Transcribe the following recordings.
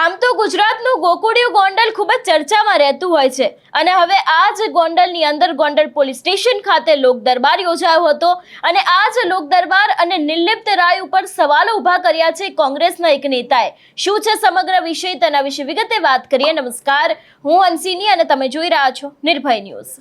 આમ તો ગુજરાતનું ગોકુળિયું ગોંડલ ખૂબ જ ચર્ચામાં રહેતું હોય છે અને હવે આ જ ગોંડલની અંદર ગોંડલ પોલીસ સ્ટેશન ખાતે લોક દરબાર યોજાયો હતો અને આ જ લોક દરબાર અને નિર્લિપ્ત રાય ઉપર સવાલો ઊભા કર્યા છે કોંગ્રેસના એક નેતાએ। શું છે સમગ્ર વિષય, તેના વિશે વિગતે વાત કરીએ। નમસ્કાર, હું હંસિની અને તમે જોઈ રહ્યા છો નિર્ભય ન્યૂઝ।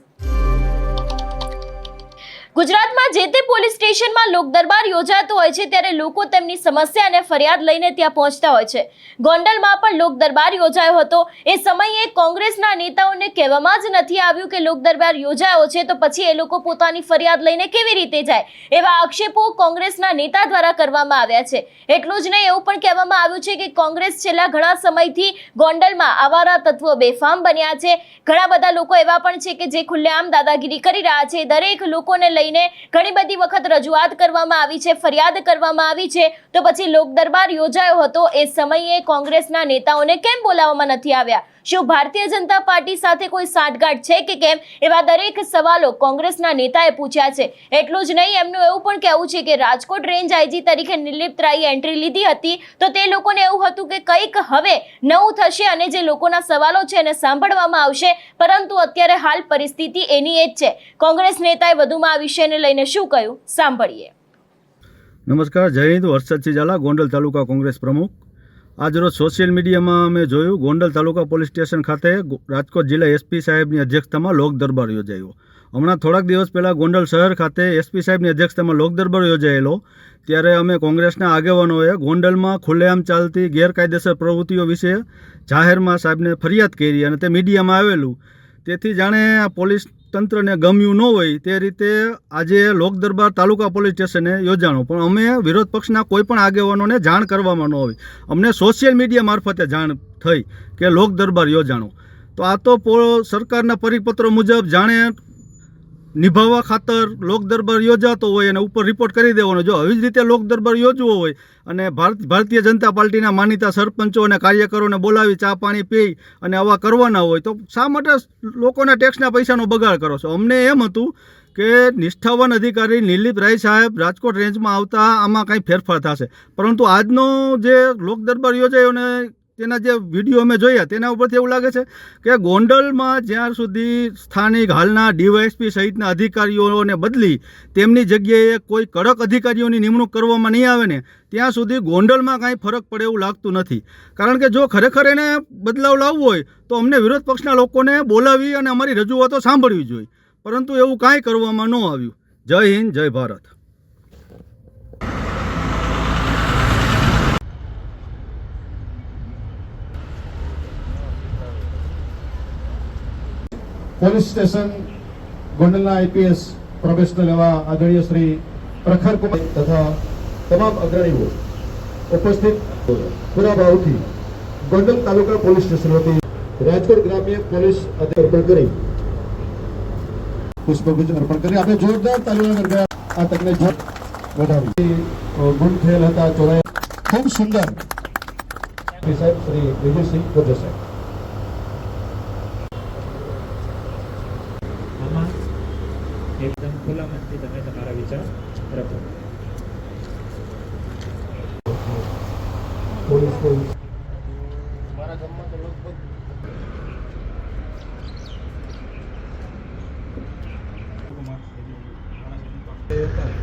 ગુજરાતમાં જે તે પોલીસ સ્ટેશનમાં લોક દરબાર યોજાતો હોય છે ત્યારે લોકો તેમની સમસ્યા અને ફરિયાદ લઈને ત્યાં પહોંચતા હોય છે। ગોંડલમાં પણ લોક દરબાર યોજાયો હતો। એ સમયે કોંગ્રેસના નેતાઓને કહેવામાં જ નથી આવ્યું કે લોક દરબાર યોજાયો છે તો પછી એ લોકો પોતાની ફરિયાદ લઈને કેવી રીતે જાય, એવા આક્ષેપો કોંગ્રેસના નેતા દ્વારા કરવામાં આવ્યા છે। એટલું જ નહીં, એવું પણ કહેવામાં આવ્યું છે કે કોંગ્રેસ છેલ્લા ઘણા સમયથી ગોંડલમાં આવારા તત્વો બેફામ બન્યા છે। ઘણા બધા લોકો એવા પણ છે કે જે ખુલ્લેઆમ દાદાગીરી કરી રહ્યા છે। દરેક લોકોને લઈને ઘણી બધી વખત રજૂઆત કરવામાં આવી છે, ફરિયાદ કરવામાં આવી છે, તો પછી લોક દરબાર યોજાયો હતો એ સમયે કોંગ્રેસના નેતાઓને કેમ બોલાવવામાં નથી આવ્યા? શું ભારતીય જનતા પાર્ટી સાથે કોઈ સાંઠગાંઠ છે કે કેમ? એવા દરેક સવાલો કોંગ્રેસના નેતાએ પૂછ્યા છે। એટલું જ નહીં, એમનું એવું પણ કહેવું છે કે રાજકોટ રેન્જ આઈજી તરીકે નિર્લિપ્ત રાયે એન્ટ્રી લીધી હતી તો તે લોકોને એવું હતું કે કંઈક હવે નવું થશે અને જે લોકોના સવાલો છે એને સાંભળવામાં આવશે, પરંતુ અત્યારે હાલ પરિસ્થિતિ એની એ જ છે। કોંગ્રેસ નેતાએ વધુમાં આ વિષયને લઈને શું કહ્યું, સાંભળીએ। નમસ્કાર, જય હિન્દ। હર્ષદસિંહ ઝાલા, ગોંડલ તાલુકા કોંગ્રેસ પ્રમુખ। આજરોજ સોશિયલ મીડિયામાં અમે જોયું ગોંડલ તાલુકા પોલીસ સ્ટેશન ખાતે રાજકોટ જિલ્લા એસપી સાહેબની અધ્યક્ષતામાં લોક દરબાર યોજાયો। હમણાં થોડાક દિવસ પહેલાં ગોંડલ શહેર ખાતે એસપી સાહેબની અધ્યક્ષતામાં લોક દરબાર યોજાયેલો, ત્યારે અમે કોંગ્રેસના આગેવાનોએ ગોંડલમાં ખુલ્લેઆમ ચાલતી ગેરકાયદેસર પ્રવૃત્તિઓ વિશે જાહેરમાં સાહેબને ફરિયાદ કરી અને તે મીડિયામાં આવેલું, તેથી જાણે આ પોલીસ તંત્રને ગમ્યું ન હોય તે રીતે આજે લોક દરબાર તાલુકા પોલીસ સ્ટેશને યોજાણો, પણ અમે વિરોધ પક્ષના કોઈ પણ આગેવાનોને જાણ કરવામાં ન આવી। અમને સોશિયલ મીડિયા મારફતે જાણ થઈ કે લોક દરબાર યોજાણો, તો આ તો સરકારના પરિપત્રો મુજબ જાણે નિભાવવા ખાતર લોક દરબાર યોજાતો હોય અને ઉપર રિપોર્ટ કરી દેવાનો। જો આવી જ રીતે લોક દરબાર યોજવો હોય અને ભારતીય જનતા પાર્ટીના માનીતા સરપંચો અને કાર્યકરોને બોલાવી ચા પાણી પી અને આવા કરવાના હોય તો શા માટે લોકોના ટેક્સના પૈસાનો બગાડ કરો છો? અમને એમ હતું કે નિષ્ઠાવાન અધિકારી નિર્લિપ્ત રાય સાહેબ રાજકોટ રેન્જમાં આવતા આમાં કંઈ ફેરફાર થશે, પરંતુ આજનો જે લોક દરબાર યોજાયો ને તેના જે વિડીયો અમે જોયા તેના ઉપરથી એવું લાગે છે કે ગોંડલમાં જ્યાં સુધી સ્થાનિક હાલના ડીવાયએસપી સહિતના અધિકારીઓને બદલી તેમની જગ્યાએ કોઈ કડક અધિકારીઓની નિમણૂક કરવામાં નહીં આવે ને ત્યાં સુધી ગોંડલમાં કાંઈ ફરક પડે એવું લાગતું નથી। કારણ કે જો ખરેખર એને બદલાવ લાવવો હોય તો અમને વિરોધ પક્ષના લોકોને બોલાવી અને અમારી રજૂઆતો સાંભળવી જોઈએ, પરંતુ એવું કાંઈ કરવામાં ન આવ્યું। જય હિન્દ, જય ભારત। પોલીસ સ્ટેશન ગોંડલના આઈપીએસ પ્રોફેશનલ એવા આદરણીય શ્રી પ્રખર કુમાર તથા તમામ અગ્રણીઓ ઉપસ્થિત પૂરા ભાવથી ગોંડલ તાલુકા પોલીસ સ્ટેશન વતી રાજકોટ ગ્રામ્ય પોલીસ અર્પણ કરી પુષ્પગુચ્છ અર્પણ કરી આપણે જોરદાર તાલીઓ ગયા આ તકને વધાવી ગુમ થયેલ હતા ચોરાયા ખૂબ સુંદર સાહેબ શ્રી વિજયસિંહ ગોજર સાહેબ। એકદમ ખુલ્લા મનથી તમે તમારા વિચાર રખો। મારા ગામમાં તો લગભગ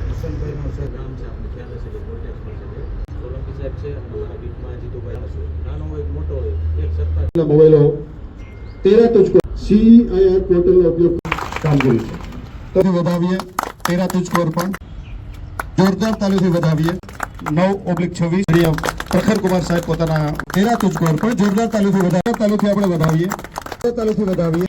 કિશનભાઈનો છે ગામ છે, આપણે ખ્યાલ હશે કે કોન્ટેક્ટમાં છે, સોલંકી સાહેબ છે, અમારા બીટમાં જીતુભાઈ છે, નાનો હોય મોટો હોય એક સરકાર મોબાઈલો 13 તુજકો CIR પોર્ટલનો ઉપયોગ કામગીરી છે તો વધાવીએ 13 તુજકો અર્પણ જોરદાર તાલીથી વધાવીએ। 9/26 પ્રખર કુમાર સાહેબ પોતાના 13 તુજકો અર્પણ જોરદાર તાલીથી આપણે વધાવીએ।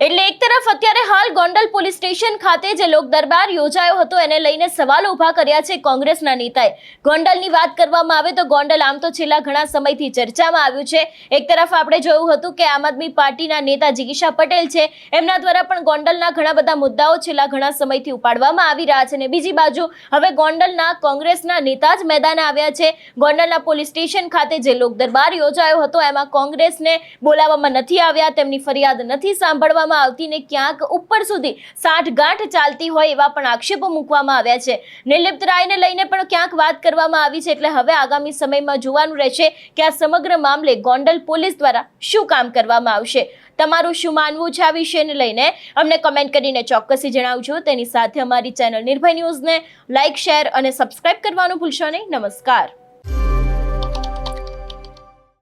એટલે એક તરફ અત્યારે હાલ ગોંડલ પોલીસ સ્ટેશન ખાતે જે લોક દરબાર યોજાયો હતો એને લઈને સવાલો ઊભા કર્યા છે કોંગ્રેસના નેતાએ। ગોંડલની વાત કરવામાં આવે તો ગોંડલ આમ તો છેલ્લા ઘણા સમયથી ચર્ચામાં આવ્યું છે। એક તરફ આપણે જોયું હતું કે આમ આદમી પાર્ટીના નેતા જિગીશા પટેલ છે, એમના દ્વારા પણ ગોંડલના ઘણા બધા મુદ્દાઓ છેલ્લા ઘણા સમયથી ઉપાડવામાં આવી રહ્યા છે અને બીજી બાજુ હવે ગોંડલના કોંગ્રેસના નેતા જ મેદાને આવ્યા છે। ગોંડલના પોલીસ સ્ટેશન ખાતે જે લોક દરબાર યોજાયો હતો એમાં કોંગ્રેસને બોલાવવામાં નથી આવ્યા, તેમની ફરિયાદ નથી સાંભળવામાં કરવામાં આવતી ને ક્યાંક ઉપર સુધી સાઠગાંઠ ચાલતી હોય એવા પણ આક્ષેપો મૂકવામાં આવ્યા છે. નિર્લિપ્ત રાયને લઈને પણ ક્યાંક વાત કરવામાં આવી છે. એટલે હવે આગામી સમયમાં જોવાનું રહેશે કે આ સમગ્ર મામલે ગોંડલ પોલીસ દ્વારા શું કામ કરવામાં આવશે. તમારું શું માનવું છે આ વિષયને લઈને અમને કમેન્ટ કરીને ચોક્કસથી જણાવજો. તેની સાથે અમારી ચેનલ નિર્ભય ન્યૂઝને લાઇક, શેર અને સબસ્ક્રાઇબ કરવાનું ભૂલશો નહીં. નમસ્કાર.